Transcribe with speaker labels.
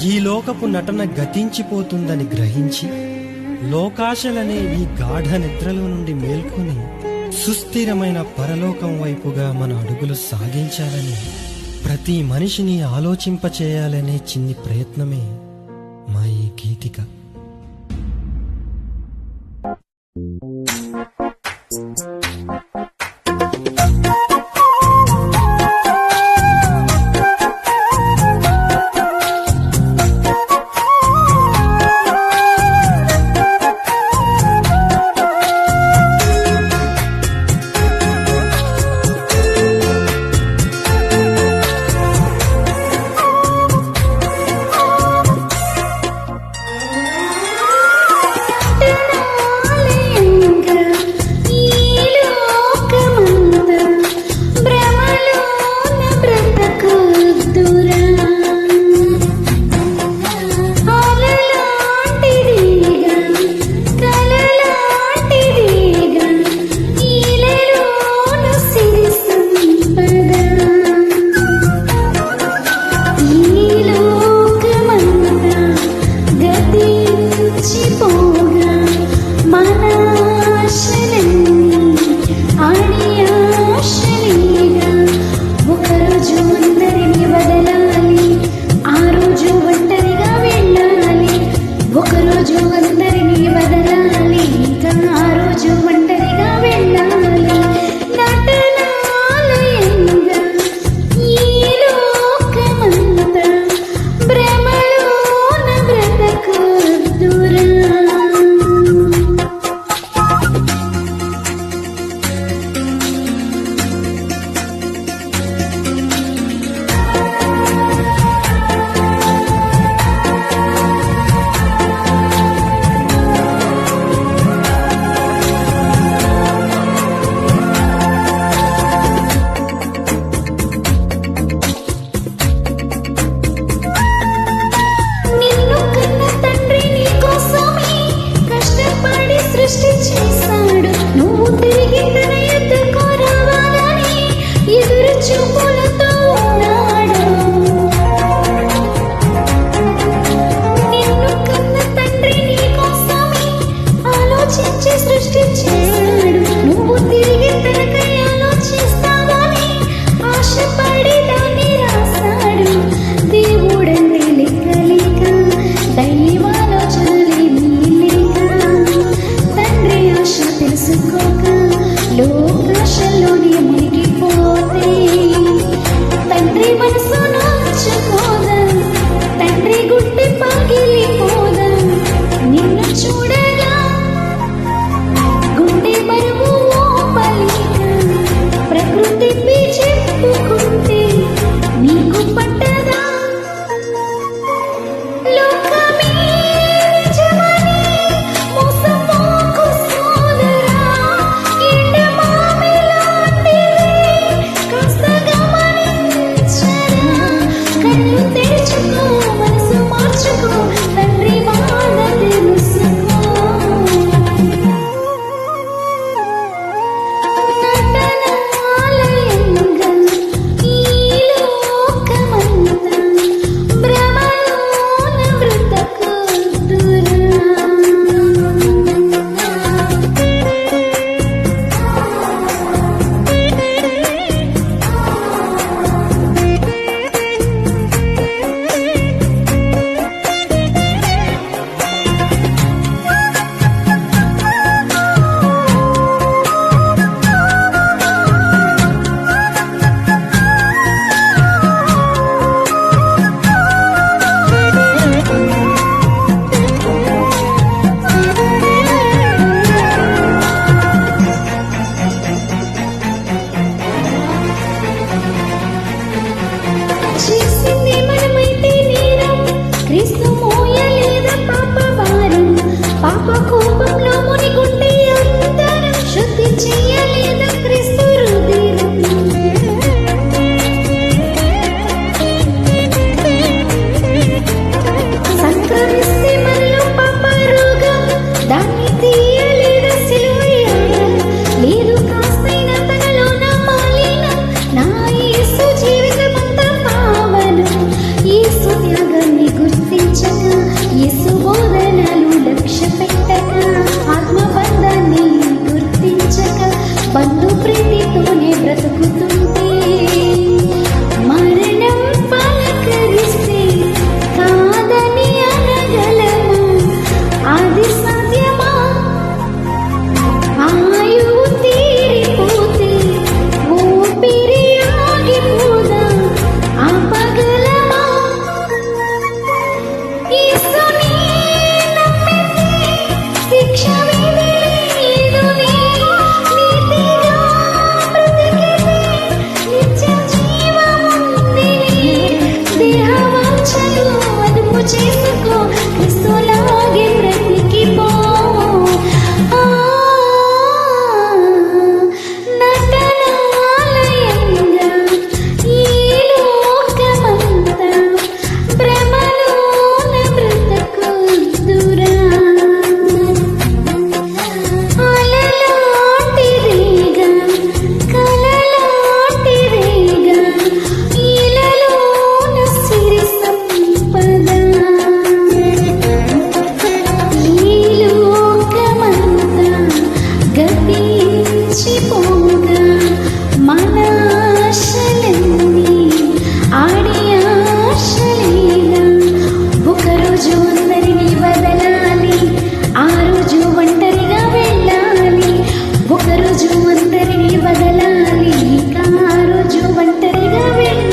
Speaker 1: ఈ లోకపు నటన గతించిపోతుందని గ్రహించి లోకాశలనే ఈ గాఢ నిద్రలో నుండి మేల్కొని సుస్థిరమైన పరలోకం వైపుగా మన అడుగులు సాగించాలని ప్రతి మనిషిని ఆలోచింపచేయాలనే చిన్ని ప్రయత్నమే మా ఈ గీతిక.
Speaker 2: ఈ లోక ప్రేమించక యేసు బోధనలు లక్ష్య పెట్టక ఆత్మబంధాన్ని గుర్తించక బంధు ప్రీతితోనే బ్రతుకుతుంటే మరణం పలకరిస్తే కాదని అనగలము అది సాధ్యమా ఆయువు తీరిపోతే ఊపిరి ఆగిపోదా ఆపగలమా యేసుని నమ్మితే శిక్ష విధిలేదులే నీతిగా బ్రతికితే నిత్య జీవముందిలే దేహవాంఛలు అదుపు చేసుకో క్రీస్తులాగే బ్రతికిపో నటనాలయంగా ఈ లోకమంతా భ్రమలోన బ్రతుకుదురా అలలాంటిదేగా కలలాంటిదేగా ఇలలోన సిరి సంపద ఈ లోకమంతా గతించిపో